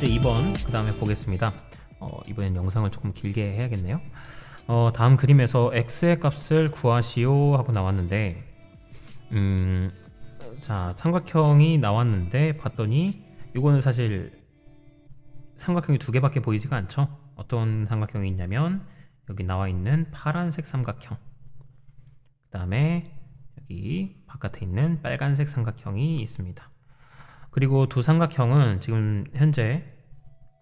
문제 2번 그 다음에 보겠습니다. 이번엔 영상을 조금 길게 해야겠네요. 다음 그림에서 x의 값을 구하시오 하고 나왔는데 자, 삼각형이 나왔는데 봤더니 이거는 사실 삼각형이 두 개밖에 보이지가 않죠. 어떤 삼각형이 있냐면 여기 나와 있는 파란색 삼각형, 그 다음에 여기 바깥에 있는 빨간색 삼각형이 있습니다. 그리고 두 삼각형은 지금 현재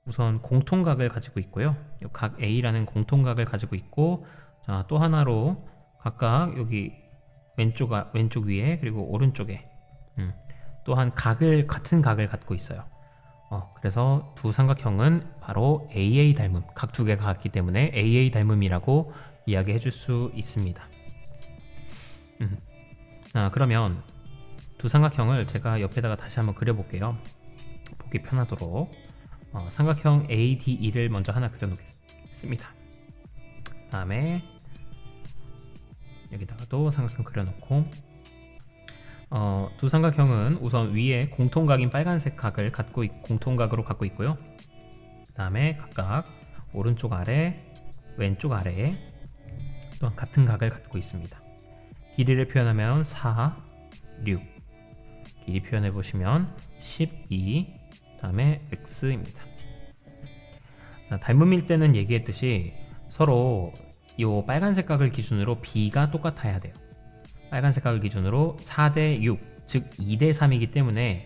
우선 공통각을 가지고 있고요. 각 A라는 공통각을 가지고 있고, 자, 또 하나로 각각 여기 왼쪽 위에 그리고 오른쪽에 또한 같은 각을 갖고 있어요. 그래서 두 삼각형은 바로 AA 닮음, 각 두 개가 같기 때문에 AA 닮음이라고 이야기해 줄 수 있습니다. 그러면 두 삼각형을 제가 옆에다가 다시 한번 그려볼게요. 보기 편하도록 삼각형 ADE를 먼저 하나 그려놓겠습니다. 다음에 여기다가도 삼각형 그려놓고 두 삼각형은 우선 위에 공통각인 빨간색 각을 공통각으로 갖고 있고요. 그 다음에 각각 오른쪽 아래, 왼쪽 아래에 또한 같은 각을 갖고 있습니다. 길이를 표현하면 4, 6, 길이 표현해 보시면 12, 다음에 x입니다. 닮음일 때는 얘기했듯이 서로 이 빨간색 각을 기준으로 b가 똑같아야 돼요. 빨간색 각을 기준으로 4대 6, 즉 2대 3이기 때문에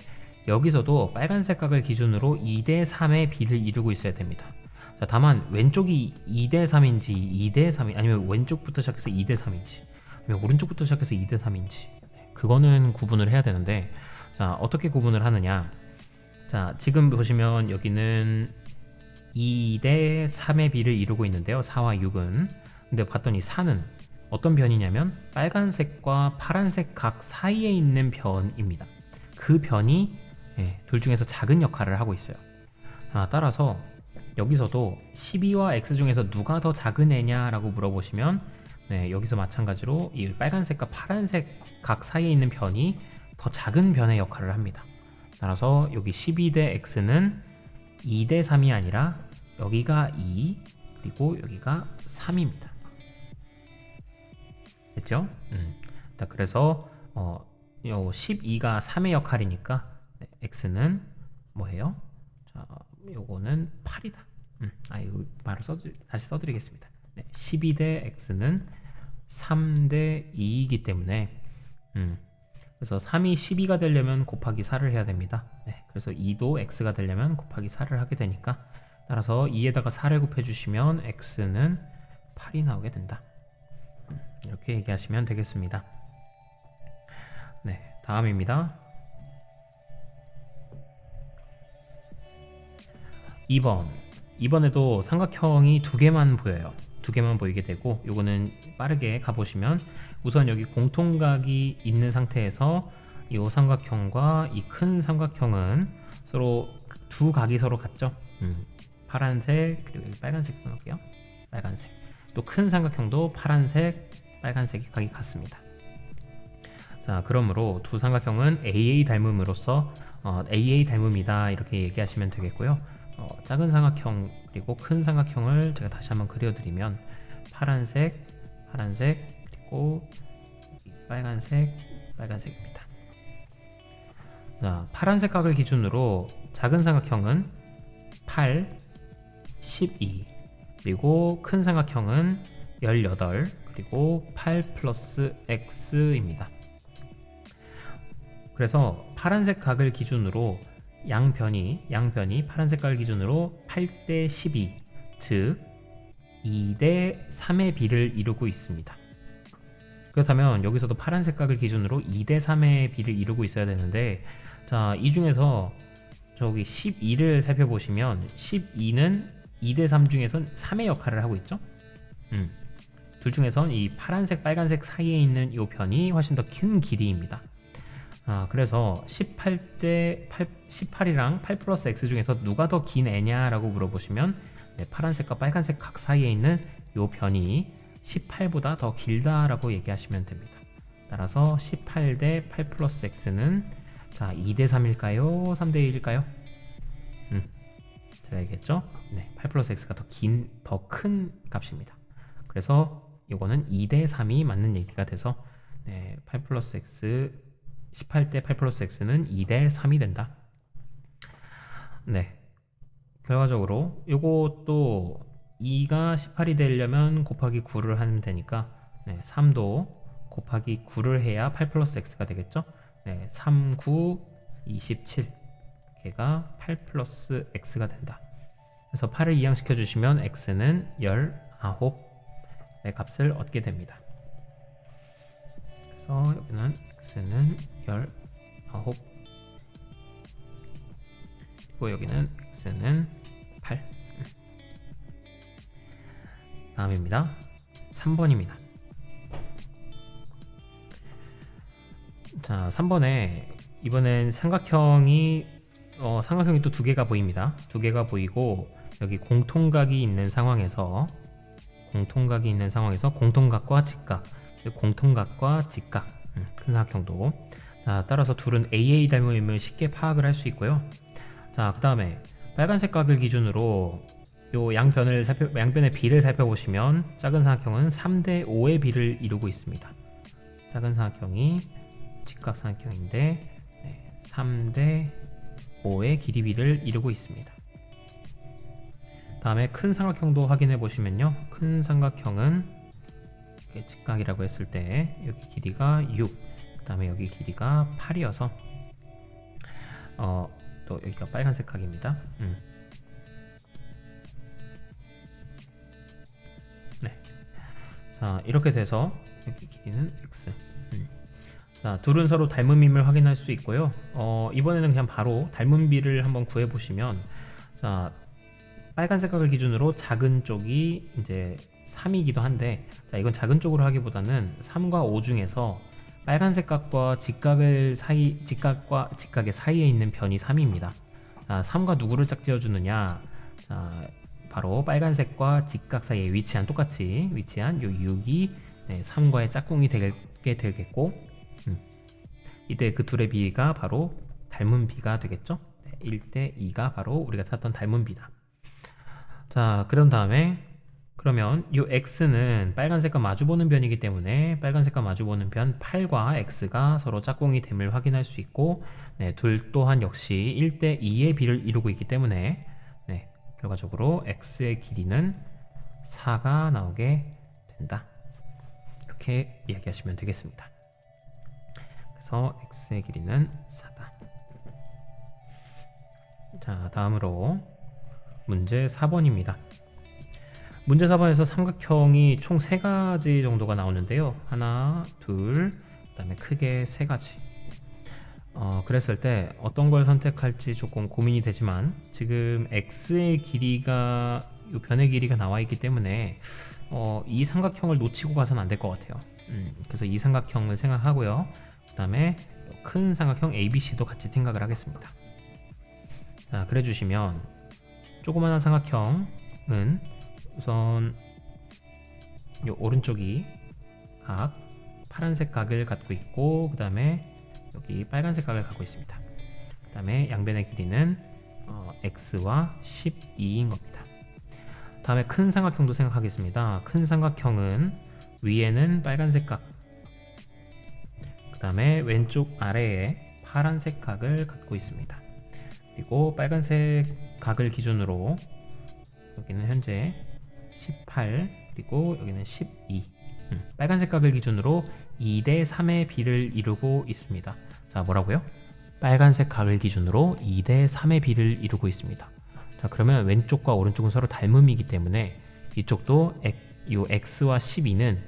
여기서도 빨간색 각을 기준으로 2대 3의 b를 이루고 있어야 됩니다. 자, 다만 왼쪽이 2대 3인지 2대 3이 아니면 왼쪽부터 시작해서 2대 3인지 아니면 오른쪽부터 시작해서 2대 3인지 그거는 구분을 해야 되는데, 자, 어떻게 구분을 하느냐. 자, 지금 보시면 여기는 2대 3의 b를 이루고 있는데요. 4와 6은. 근데 봤더니 4는 어떤 변이냐면 빨간색과 파란색 각 사이에 있는 변입니다. 그 변이 둘 중에서 작은 역할을 하고 있어요. 따라서 여기서도 12와 x 중에서 누가 더 작은 애냐라고 물어보시면 여기서 마찬가지로 이 빨간색과 파란색 각 사이에 있는 변이 더 작은 변의 역할을 합니다. 따라서 여기 12대 x는 2대 3이 아니라 여기가 2 그리고 여기가 3입니다. 됐죠? 그래서 12가 3의 역할이니까 x는 뭐예요? 자, 요거는 8이다. 이거 바로 다시 써드리겠습니다. 12대 x는 3대 2이기 때문에 그래서 3이 12가 되려면 곱하기 4를 해야 됩니다. 그래서 2도 x가 되려면 곱하기 4를 하게 되니까, 따라서 2에다가 4를 곱해주시면 x는 8이 나오게 된다. 이렇게 얘기하시면 되겠습니다. 다음입니다. 2번. 이번에도 삼각형이 두 개만 보여요. 두 개만 보이게 되고, 요거는 빠르게 가보시면 우선 여기 공통각이 있는 상태에서 이 삼각형과 이 큰 삼각형은 서로 두 각이 서로 같죠. 파란색 그리고 여기 빨간색 써놓을게요. 빨간색. 또 큰 삼각형도 파란색, 빨간색이 각이 같습니다. 자, 그러므로 두 삼각형은 AA 닮음으로써 AA 닮음이다 이렇게 얘기하시면 되겠고요. 작은 삼각형 그리고 큰 삼각형을 제가 다시 한번 그려드리면 파란색, 그리고 빨간색입니다. 자, 파란색 각을 기준으로 작은 삼각형은 8, 12, 그리고 큰 삼각형은 18, 그리고 8 플러스 x입니다. 그래서 파란색 각을 기준으로 양변이 파란색 각을 기준으로 8대 12, 즉 2대 3의 b를 이루고 있습니다. 그렇다면 여기서도 파란색 각을 기준으로 2대 3의 b를 이루고 있어야 되는데, 자, 이 중에서 저기 12를 살펴보시면 12는 2대 3 중에선 3의 역할을 하고 있죠. 둘 중에선 이 파란색, 빨간색 사이에 있는 이 변이 훨씬 더 큰 길이입니다. 그래서 18이랑 8 플러스 x 중에서 누가 더 긴 애냐라고 물어보시면 파란색과 빨간색 각 사이에 있는 이 변이 18보다 더 길다라고 얘기하시면 됩니다. 따라서 18대 8 플러스 x는 자, 2대 3일까요? 3대 1일까요? 제가 얘기했죠. 네, 8 플러스 x가 더 큰 값입니다. 그래서 이거는 2대 3이 맞는 얘기가 돼서 네, 8 플러스 x 18대 8 플러스 x는 2대 3이 된다. 네, 결과적으로 요것도 2가 18이 되려면 곱하기 9를 하면 되니까 네, 3도 곱하기 9를 해야 8 플러스 x가 되겠죠. 네, 3, 9, 27 걔가 8 플러스 x가 된다. 그래서 8을 이항시켜 주시면 x는 19의 값을 얻게 됩니다. 그래서 여기는 x는 19 그리고 여기는 x는 8. 다음입니다. 3번입니다. 자, 3번에 이번엔 삼각형이 또 두 개가 보입니다. 두 개가 보이고 여기 공통각이 있는 상황에서 공통각과 직각, 큰 삼각형도 자, 따라서 둘은 AA 닮음임을 쉽게 파악을 할 수 있고요. 자, 그 다음에 빨간색 각을 기준으로 요 양변의 비를 살펴보시면 작은 삼각형은 3대 5의 비를 이루고 있습니다. 작은 삼각형이 직각삼각형인데 3대 5의 길이 비를 이루고 있습니다. 다음에 큰 삼각형도 확인해 보시면요. 큰 삼각형은 직각이라고 했을 때 여기 길이가 6, 그 다음에 여기 길이가 8이어서 또 여기가 빨간색 각입니다. 네. 자, 이렇게 돼서 여기 길이는 x. 자, 둘은 서로 닮음임을 확인할 수 있고요. 이번에는 그냥 바로 닮은 비를 한번 구해 보시면, 자, 빨간색 각을 기준으로 작은 쪽이 이제 3이기도 한데, 자, 이건 작은 쪽으로 하기보다는 3과 5 중에서 빨간색 각과 직각의 사이에 있는 변이 3입니다. 자, 3과 누구를 짝지어 주느냐? 자, 바로 빨간색과 직각 사이에 똑같이 위치한 요 6이 3과의 짝꿍이 되게 되겠고, 이때 그 둘의 비가 바로 닮은 비가 되겠죠. 1대 2가 바로 우리가 찾던 닮은 비다. 자, 그런 다음에 그러면 이 x는 빨간색과 마주보는 변이기 때문에 빨간색과 마주보는 변 8과 x가 서로 짝꿍이 됨을 확인할 수 있고, 둘 또한 역시 1대 2의 비를 이루고 있기 때문에 결과적으로 x의 길이는 4가 나오게 된다. 이렇게 이야기하시면 되겠습니다. 그래서 x의 길이는 4다. 자, 다음으로 문제 4번입니다. 문제 4번에서 삼각형이 총 3가지 정도가 나오는데요. 하나, 둘, 그 다음에 크게 3가지. 그랬을 때 어떤 걸 선택할지 조금 고민이 되지만, 지금 x의 길이가, 이 변의 길이가 나와 있기 때문에 이 삼각형을 놓치고 가서는 안 될 것 같아요. 그래서 이 삼각형을 생각하고요. 그 다음에 큰 삼각형 ABC도 같이 생각을 하겠습니다. 자, 그래 주시면 조그마한 삼각형은 우선 이 오른쪽이 파란색 각을 갖고 있고, 그 다음에 여기 빨간색 각을 갖고 있습니다. 그 다음에 양변의 길이는 x와 12인 겁니다. 다음에 큰 삼각형도 생각하겠습니다. 큰 삼각형은 위에는 빨간색 각, 그 다음에 왼쪽 아래에 파란색 각을 갖고 있습니다. 그리고 빨간색 각을 기준으로 여기는 현재 18, 그리고 여기는 12. 빨간색 각을 기준으로 2대 3의 비를 이루고 있습니다. 자, 뭐라고요? 빨간색 각을 기준으로 2대 3의 비를 이루고 있습니다. 자, 그러면 왼쪽과 오른쪽은 서로 닮음이기 때문에 이쪽도 이 x와 12는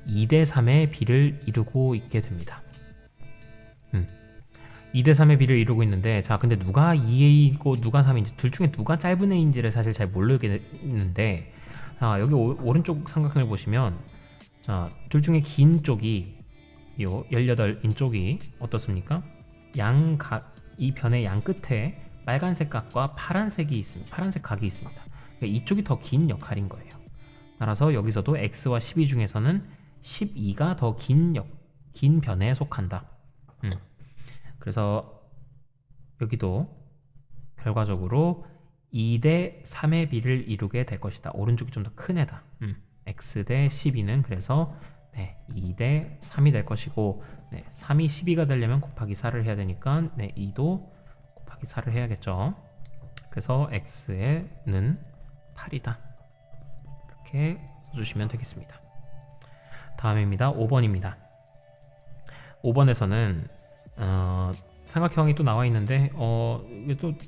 2대 3의 비를 이루고 있게 됩니다. 2대 3의 비를 이루고 있는데, 자, 근데 누가 2A이고 누가 3인지, 둘 중에 누가 짧은 A인지를 사실 잘 모르겠는데, 자, 여기 오른쪽 삼각형을 보시면, 자, 둘 중에 긴 쪽이 요 18인 쪽이 어떻습니까? 이 변의 양 끝에 빨간색 각과 파란색이 있습니다. 파란색 각이 있습니다. 그러니까 이쪽이 더 긴 역할인 거예요. 따라서 여기서도 x와 12 중에서는 12가 더 긴 변에 속한다. 그래서 여기도 결과적으로 2대 3의 비를 이루게 될 것이다. 오른쪽이 좀 더 큰 애다. x 대 12는 그래서 2대 3이 될 것이고 3이 12가 되려면 곱하기 4를 해야 되니까 2도 곱하기 4를 해야겠죠. 그래서 x는 8이다. 이렇게 써주시면 되겠습니다. 다음입니다. 5번입니다. 5번에서는 삼각형이 또 나와 있는데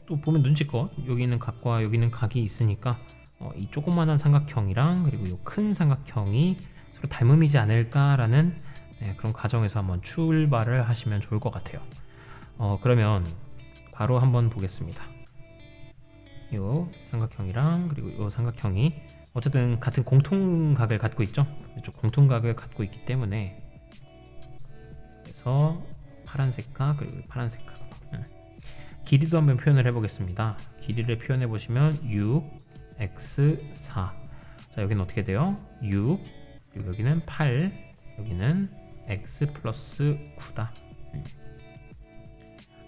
또 보면 눈치껏 여기는 각과 여기는 각이 있으니까 이 조그만한 삼각형이랑 그리고 이 큰 삼각형이 서로 닮음이지 않을까라는 그런 가정에서 한번 출발을 하시면 좋을 것 같아요. 그러면 바로 한번 보겠습니다. 이 삼각형이랑 그리고 이 삼각형이 어쨌든 같은 공통각을 갖고 있죠. 공통각을 갖고 있기 때문에 그래서 파란색각 그리고 파란색각 길이도 한번 표현을 해보겠습니다. 길이를 표현해 보시면 6x 4. 자, 여기는 어떻게 돼요? 6 그리고 여기는 8 여기는 x 플러스 9다.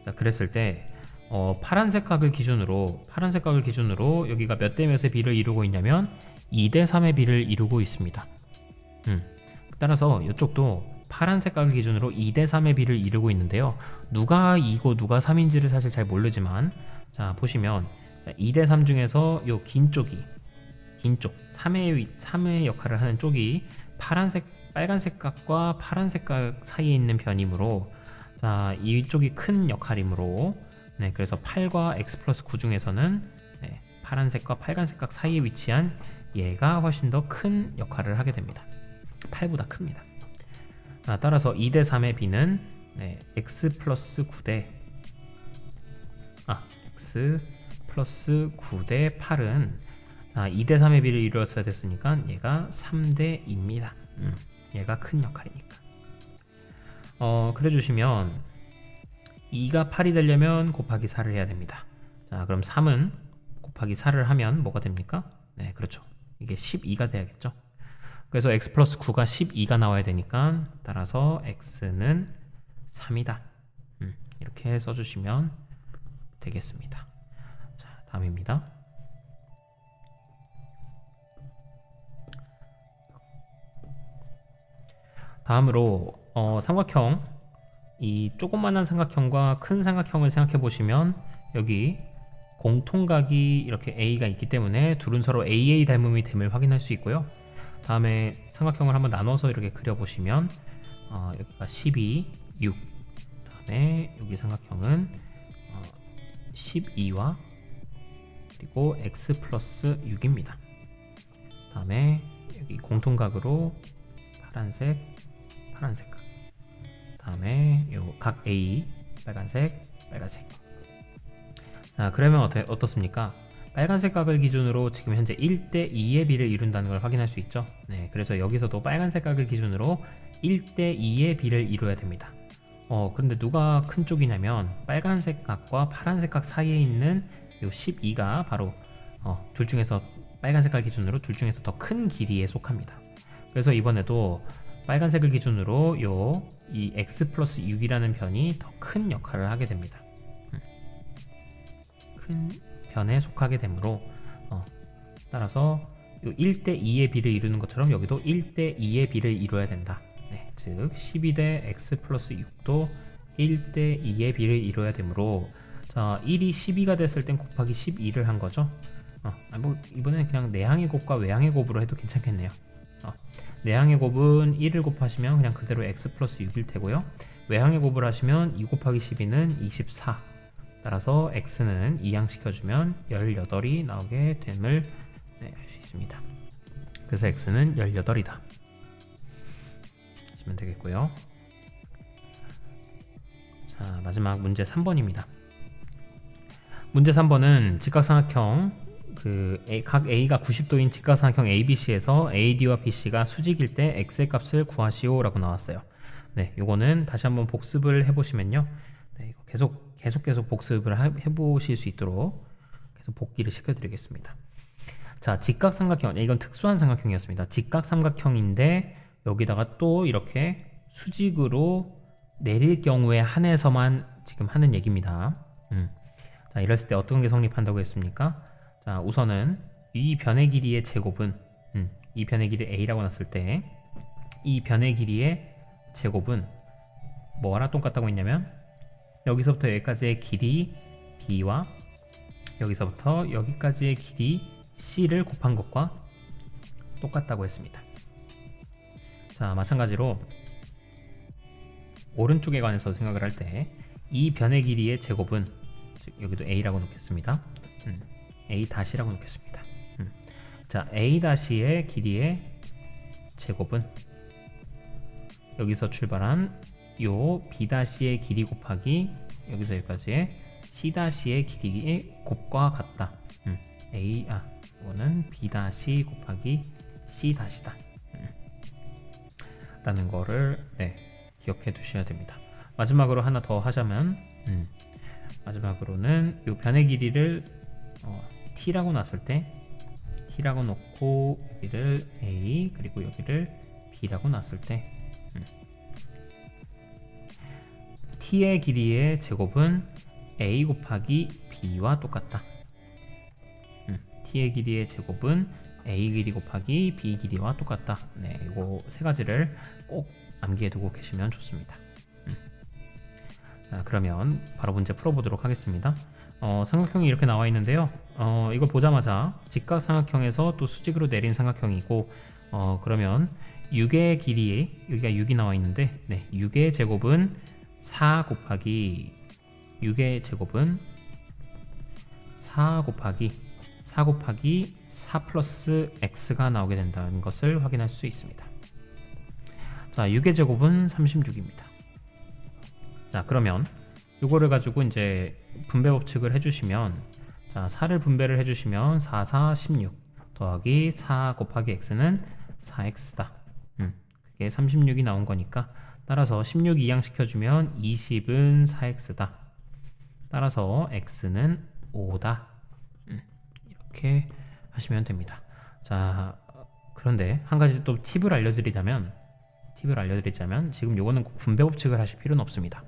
자, 그랬을 때 파란색 각을 기준으로 여기가 몇 대 몇의 비를 이루고 있냐면 2대 3의 비를 이루고 있습니다. 따라서 이쪽도 파란색 각을 기준으로 2대 3의 비를 이루고 있는데요. 누가 2고 누가 3인지를 사실 잘 모르지만 자 보시면 2대 3 중에서 요 긴 쪽 3의 역할을 하는 쪽이 빨간색 각과 파란색 각 사이에 있는 변이므로 자 이쪽이 큰 역할이므로 그래서 8과 x 플러스 9 중에서는 파란색과 빨간색 각 사이에 위치한 얘가 훨씬 더 큰 역할을 하게 됩니다. 8보다 큽니다. 따라서 2대 3의 b는 x 플러스 9대 x 플러스 9대 8은 2대 3의 b를 이루었어야 됐으니까 얘가 3대 2입니다. 얘가 큰 역할이니까. 그래 주시면 2가 8이 되려면 곱하기 4를 해야 됩니다. 자, 그럼 3은 곱하기 4를 하면 뭐가 됩니까? 네, 그렇죠. 이게 12가 돼야겠죠. 그래서 x 플러스 9가 12가 나와야 되니까 따라서 x는 3이다. 이렇게 써주시면 되겠습니다. 자, 다음입니다. 다음으로 삼각형 이 조그만한 삼각형과 큰 삼각형을 생각해 보시면 여기 공통각이 이렇게 A가 있기 때문에 둘은 서로 AA 닮음이 됨을 확인할 수 있고요. 다음에 삼각형을 한번 나눠서 이렇게 그려보시면 여기가 12, 6 다음에 여기 삼각형은 12와 그리고 x 플러스 6입니다. 다음에 여기 공통각으로 파란색 각 다음에 요 각 A 빨간색 자 그러면 어떻습니까? 빨간색 각을 기준으로 지금 현재 1대 2의 비를 이룬다는 걸 확인할 수 있죠. 그래서 여기서도 빨간색 각을 기준으로 1대 2의 비를 이루어야 됩니다. 근데 누가 큰 쪽이냐면 빨간색 각과 파란색 각 사이에 있는 요 12가 바로 둘 중에서 빨간색 각 기준으로 둘 중에서 더 큰 길이에 속합니다. 그래서 이번에도 빨간색을 기준으로 이 x 플러스 6이라는 변이 더 큰 역할을 하게 됩니다. 큰 변에 속하게 되므로 따라서 1대 2의 비를 이루는 것처럼 여기도 1대 2의 비를 이루어야 된다. 즉 12대 x 플러스 6도 1대 2의 비를 이루어야 되므로 자 1이 12가 됐을 땐 곱하기 12를 한 거죠. 이번에는 그냥 내항의 곱과 외항의 곱으로 해도 괜찮겠네요. 내항의 곱은 1을 곱하시면 그냥 그대로 x 플러스 6일 테고요. 외항의 곱을 하시면 2 곱하기 12는 24. 따라서 x는 이항시켜주면 18이 나오게 됨을 알 수 있습니다. 그래서 x는 18이다. 하시면 되겠고요. 자, 마지막 문제 3번입니다. 문제 3번은 직각삼각형 각 A가 90도인 직각삼각형 ABC에서 AD와 BC가 수직일 때 X의 값을 구하시오 라고 나왔어요. 요거는 다시 한번 복습을 해보시면요. 이거 계속 복습을 해보실 수 있도록 계속 복기를 시켜드리겠습니다. 자, 직각삼각형, 이건 특수한 삼각형이었습니다. 직각삼각형인데 여기다가 또 이렇게 수직으로 내릴 경우에 한해서만 지금 하는 얘기입니다. 자, 이랬을 때 어떤 게 성립한다고 했습니까? 자, 우선은 이 변의 길이의 제곱은 이 변의 길이 a라고 놨을 때 이 변의 길이의 제곱은 뭐랑 똑같다고 했냐면 여기서부터 여기까지의 길이 b와 여기서부터 여기까지의 길이 c를 곱한 것과 똑같다고 했습니다. 자, 마찬가지로 오른쪽에 관해서 생각을 할 때 이 변의 길이의 제곱은 즉 여기도 a라고 놓겠습니다. a 다시라고 놓겠습니다. 자, a 다시의 길이의 제곱은 여기서 출발한 요 b 다시의 길이 곱하기 여기서 여기까지의 c 다시의 길이의 곱과 같다. 이거는 b 다시 곱하기 c 다시다. 라는 거를 기억해 두셔야 됩니다. 마지막으로 하나 더 하자면 마지막으로는 요 변의 길이를 t라고 놨을 때 t라고 놓고 여기를 a 그리고 여기를 b라고 놨을 때 t의 길이의 제곱은 a 곱하기 b와 똑같다. t의 길이의 제곱은 a 길이 곱하기 b 길이와 똑같다. 네, 이거 세 가지를 꼭 암기해 두고 계시면 좋습니다. 자, 그러면 바로 문제 풀어보도록 하겠습니다. 삼각형이 이렇게 나와 있는데요. 이걸 보자마자 직각삼각형에서 또 수직으로 내린 삼각형이고, 그러면 6의 길이 여기가 6이 나와 있는데, 6의 제곱은 4 곱하기 6의 제곱은 4 곱하기 4 플러스 x가 나오게 된다는 것을 확인할 수 있습니다. 자, 6의 제곱은 36입니다. 자, 그러면 이거를 가지고 이제 분배 법칙을 해주시면, 자, 4를 분배를 해주시면 4, 4, 16 더하기 4 곱하기 x는 4x다. 그게 36이 나온 거니까 따라서 16 이항시켜주면 20은 4x다. 따라서 x는 5다. 이렇게 하시면 됩니다. 자, 그런데 한 가지 또 팁을 알려드리자면 지금 요거는 꼭 분배 법칙을 하실 필요는 없습니다.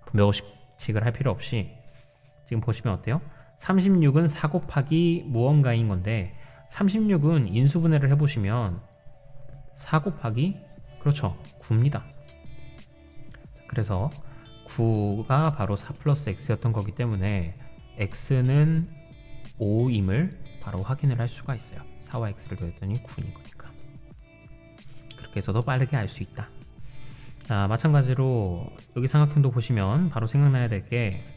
분배 법칙을 할 필요 없이 지금 보시면 어때요? 36은 4 곱하기 무언가인 건데 36은 인수분해를 해보시면 4 곱하기 그렇죠 9입니다. 그래서 9가 바로 4 플러스 x였던 거기 때문에 x는 5임을 바로 확인을 할 수가 있어요. 4와 x를 더했더니 9인 거니까. 그렇게 해서도 빠르게 알 수 있다. 자, 마찬가지로 여기 삼각형도 보시면 바로 생각나야 될 게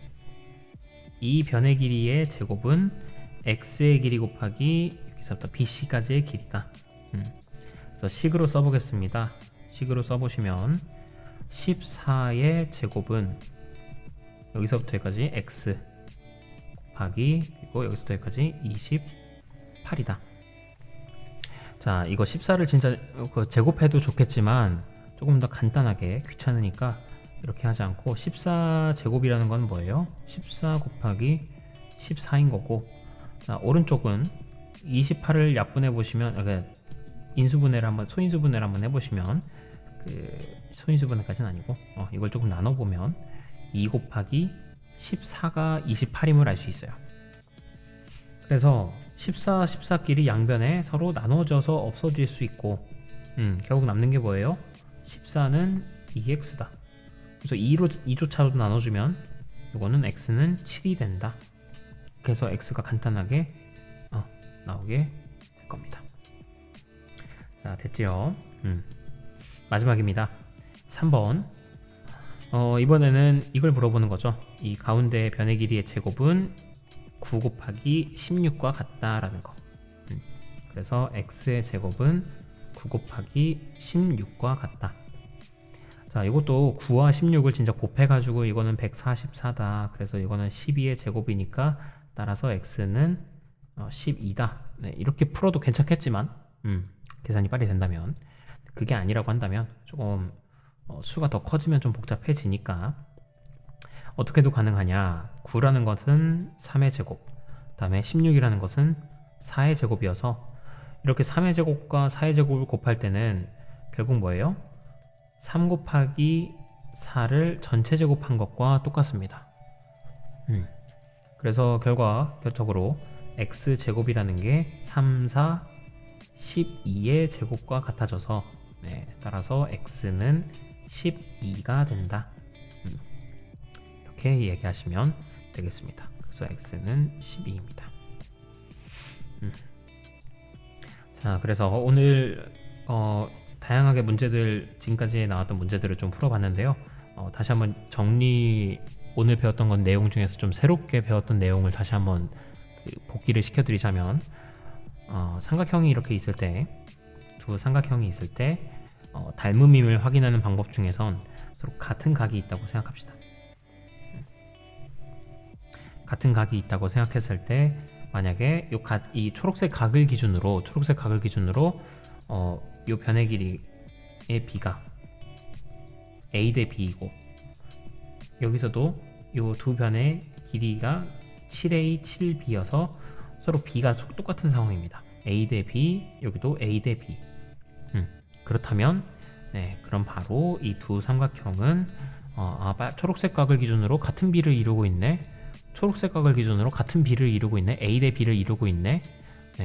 이 변의 길이의 제곱은 x의 길이 곱하기 여기서부터 bc까지의 길이다. 그래서 식으로 써보겠습니다. 식으로 써보시면 14의 제곱은 여기서부터 여기까지 x 곱하기 그리고 여기서부터 여기까지 28이다. 자, 이거 14를 진짜 제곱해도 좋겠지만 조금 더 간단하게 귀찮으니까 이렇게 하지 않고 14제곱이라는 건 뭐예요? 14 곱하기 14인 거고, 자, 오른쪽은 28을 약분해 보시면 소인수분해를 한번 해보시면 소인수분해까지는 아니고 이걸 조금 나눠보면 2 곱하기 14가 28임을 알 수 있어요. 그래서 14, 14끼리 양변에 서로 나눠져서 없어질 수 있고 결국 남는 게 뭐예요? 14는 2x다. 그래서 2조차로 나눠주면 이거는 x는 7이 된다. 그래서 x가 간단하게 나오게 될 겁니다. 자, 됐지요? 마지막입니다. 3번. 이번에는 이걸 물어보는 거죠. 이 가운데 변의 길이의 제곱은 9 곱하기 16과 같다라는 거. 그래서 x의 제곱은 9 곱하기 16과 같다. 자, 이것도 9와 16을 진짜 곱해가지고 이거는 144다. 그래서 이거는 12의 제곱이니까 따라서 x는 12다. 네, 이렇게 풀어도 괜찮겠지만 계산이 빨리 된다면, 그게 아니라고 한다면 조금 수가 더 커지면 좀 복잡해지니까 어떻게도 가능하냐. 9라는 것은 3의 제곱, 다음에 16이라는 것은 4의 제곱이어서 이렇게 3의 제곱과 4의 제곱을 곱할 때는 결국 뭐예요? 3 곱하기 4를 전체 제곱한 것과 똑같습니다. 그래서 결과적으로 x제곱이라는 게 3, 4, 12의 제곱과 같아져서 따라서 x는 12가 된다. 이렇게 얘기하시면 되겠습니다. 그래서 x는 12입니다. 자, 그래서 오늘 다양하게 문제들, 지금까지 나왔던 문제들을 좀 풀어봤는데요. 다시 한번 오늘 배웠던 건 내용 중에서 좀 새롭게 배웠던 내용을 다시 한번 복기를 시켜드리자면, 삼각형이 이렇게 있을 때, 두 삼각형이 있을 때 닮음임을 확인하는 방법 중에선 서로 같은 각이 있다고 생각합시다. 같은 각이 있다고 생각했을 때, 만약에 이 초록색 각을 기준으로 이 변의 길이의 b가 a 대 b이고, 여기서도 이 두 변의 길이가 7a, 7b여서 서로 b가 똑같은 상황입니다. a 대 b, 여기도 a 대 b. 그렇다면 그럼 바로 이 두 삼각형은 초록색 각을 기준으로 같은 b를 이루고 있네. 초록색 각을 기준으로 같은 b를 이루고 있네. a 대 b를 이루고 있네.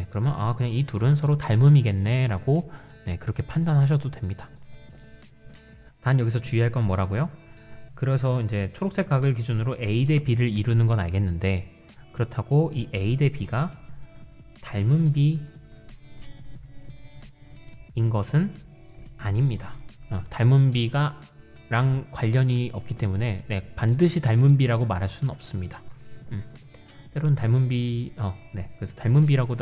그러면 그냥 이 둘은 서로 닮음이겠네 라고 그렇게 판단하셔도 됩니다. 단 여기서 주의할 건 뭐라고요? 그래서 이제 초록색 각을 기준으로 a 대 b를 이루는 건 알겠는데, 그렇다고 이 a 대 b가 닮은 b인 것은 아닙니다. 닮은 b랑 관련이 없기 때문에 반드시 닮은 b라고 말할 수는 없습니다. 때로는 닮은 b, 그래서 닮은 b라고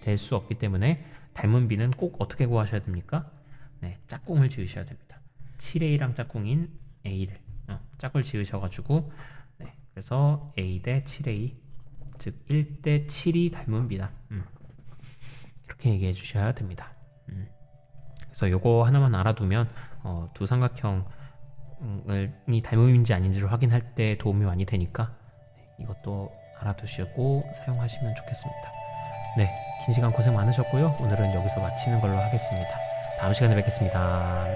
될 수 없기 때문에 닮은 b는 꼭 어떻게 구하셔야 됩니까? 짝꿍을 지으셔야 됩니다. 7a랑 짝꿍인 a를 짝을 지으셔가지고 그래서 a 대 7a, 즉 1 대 7이 닮은 b다. 이렇게 얘기해 주셔야 됩니다. 그래서 요거 하나만 알아두면 두 삼각형이 닮음인지 아닌지를 확인할 때 도움이 많이 되니까 이것도 알아두시고 사용하시면 좋겠습니다. 긴 시간 고생 많으셨고요. 오늘은 여기서 마치는 걸로 하겠습니다. 다음 시간에 뵙겠습니다.